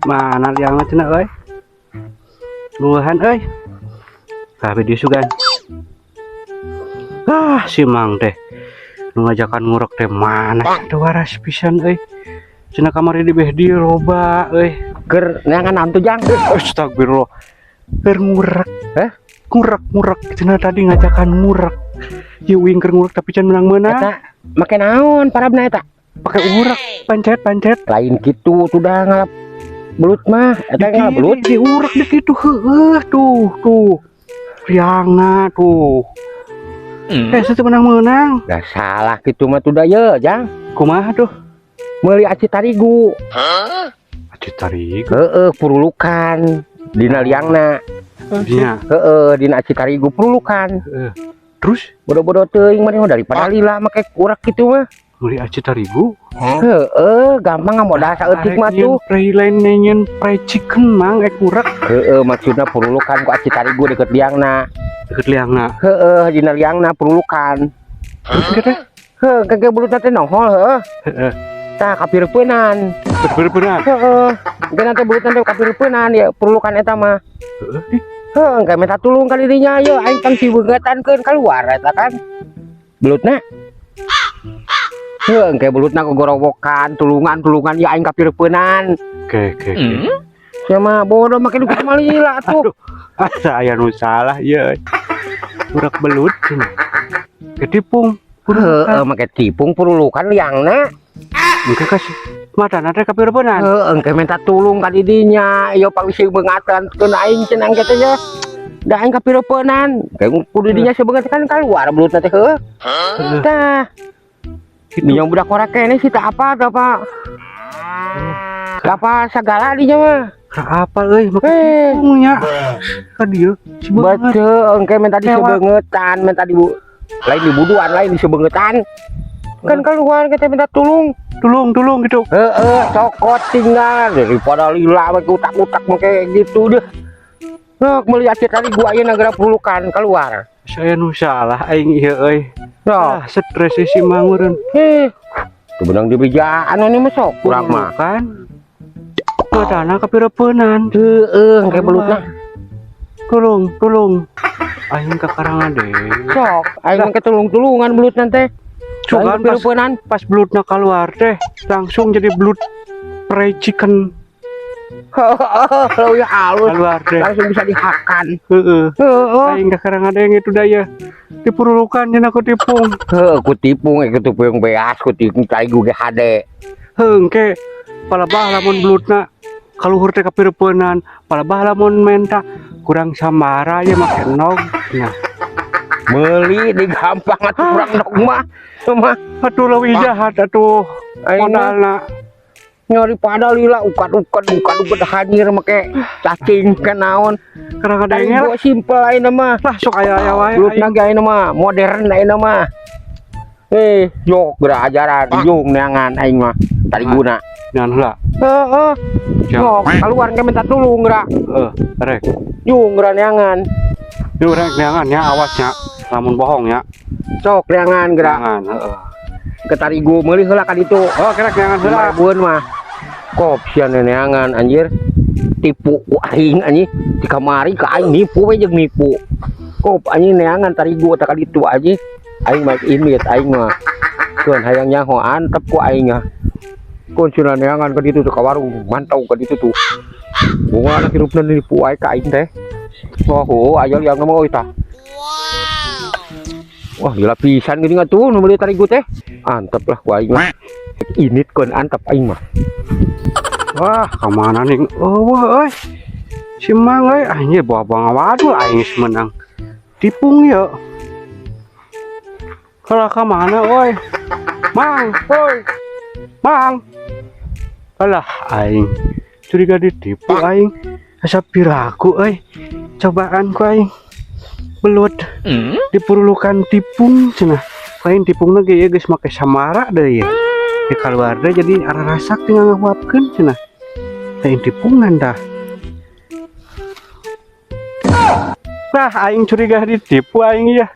Mana liang cenah euy. Luahan euy. Ka video sugan. Si Mang teh. Nu ngajakan ngurek teh mana teu waras pisan euy. Cenah kamari di behdi loba euy. Ker neangan antu jang. Astagfirullah. Keur ngurek. Ngurek cenah tadi ngajakan ngurek. Ieu wing keur ngurek tapi can menang-menang. Eta make naon parabna eta? Pakai ngurek pancet. Lain kitu sudah ngalap belut mah eta ngalap belut. Diurek di kitu heueuh tuh. Liangna tuh. Teu menang-menang. Dah salah kitu mah tuh ye jang. Kumaha tuh? Meuli aci tarigu. Aci tarigu. Heeh, purulukan dina liangna. Nya. Heeh, dina aci tarigu purulukan. Terus bodo-bodo teuing mah daripada lila make urek kitu mah. meuli aci tarigu. Heeh, gampang modal saeutik mah tuh. Prei lain nyen prei chicken mang ek urek. Heeh, maksudna purulukan ku aci tarigu deket liangna. Deket liangna. Heeh, dina liangna purulukan. Terus kita? Heuh, kege bulutna teh nongol heuh. Heeh. Tah kapireupeunnan. Bener-bener. Heeh. Geuna teh bulutna teh kapireupeunnan ya purulukan eta mah. Heeh. Heuh, engke minta tulung ka dirinya ye aing kan sibeungetankeun keluar eta kan. Bulutna. Heuh, engke bulutna kogorowokan, tulungan ya aing kapireupeunnan. Oke. Sia mah bodoh make duit malila atuh. Asa aya nu salah ieu. Urek belut cenah. Ketipung. Heeh, make tipung purulukan liangna. Engke kasih matana teh kapireupeunnan. Heeh, engke minta tulung ka didinya, ieu pangsi beungatan keun aing cenah engke teh ya. Da aing kapireupeunnan, kayak kudu didinya sebeungat kan keluar belutna teh heuh. Tah. Dinya budak ora keneh sih tak apa. Apa sagala dinya mah. Ka apa euy make tipungnya. Ka dieu si beungeut. Beuteung engke minta disebeungetan, minta lain dibuduan, lain disebeungetan. Kan keluar kita minta tulung gitu. Cokot tinggal daripada lila make utak-utak make gitu deh. Sok meuli aci tadi gua ayeuna geura pulukan keluar. Saya nu salah aing ieu euy. Sok Stres si mangeureun. Teu beunang dibejaan anu mah sok kurang mah. Kan. Matana kapireupeunnan. Heueuh engke belutna. Tulung. Aing kakarangan deh. Sok aing ke tulung-tulungan belutna teh. Cuman pas belutna keluar teh langsung jadi belut prei chicken. Kalau ya halus Keluar teh. langsung bisa dihakan. Heeh. Aing kakarangan deh itu daya. Dipururukan cenah ku tipung. Heuh ku tipung ku tipung beas ku tipung taigu ge hade. Hengke palebah lamun belutna kaluhur teh kapireupeunnan, palebah lamun menta kurang samara ya make nog. Nah, Meuli digampang atuh kurang nog mah. atuh leuwih jahat atuh modalna. Nyari pada lila ukat hanyir make cacing ke naon. Kadang-kadang Aing gua simpel ayeuna mah. lah sok aya wae. Belutna ge ayeuna mah modern ayeuna mah. Jok geura ajaran jung neangan aing mah tadi guna. Ngan heula. Heeh. Jok keluar ge minta tulung geura. Rek. Jung geura neangan. Ieu rek neangan nya awasnya lamun bohong nya. Sok neangan geura. Neangan, heeh. Ke tarigu meuli heula ka ditu. Oh, kerek neangan heula. Bueun mah. Kop sia neangan anjir. Tipu ku aing anjing di kamari ka aing nipu we jeung nipu. Kop anjing neangan tarigu eta ka ditu anjing. Aing mah imit aing mah. Keun hayang nyaho antep ku aing ah. Kun cenah neangan ka ditu ka warung mantau ka ditu tuh. Bunga anak hirupna nipu aing ka aing teh. Oh, aya liang mah euy tah. Wah, gila pisan geuning atuh nu meuli tarigu teh. Antep lah ku aing mah. Init keun antep aing mah. Wah, kamana nih? Wah, si Mang euy, anjir bawa waduh aing geus menang. Tipung ya. Kalau ke mana, oi? Mang, oi. Mang. Alah, aing curiga ditipu aing. Asa piraku euy. Cobaan ku aing. Belut. Dipururukan tipung cenah. Lain tipungna ge ieu geus make samara deui ya. Di keluarga jadi arah rasak tinggal ngaguapkeun cenah. Lain tipungan dah. Lah aing curiga ditipu aing ya.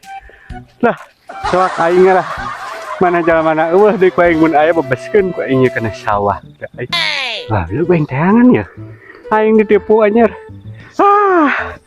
Lah soak aing lah. Mana jalan mana eueuh deui ku aing mun aya bebaskeun ku aing kana sawah. Wah, lu beng tangan ya. Aing ditipu anjir. Ah.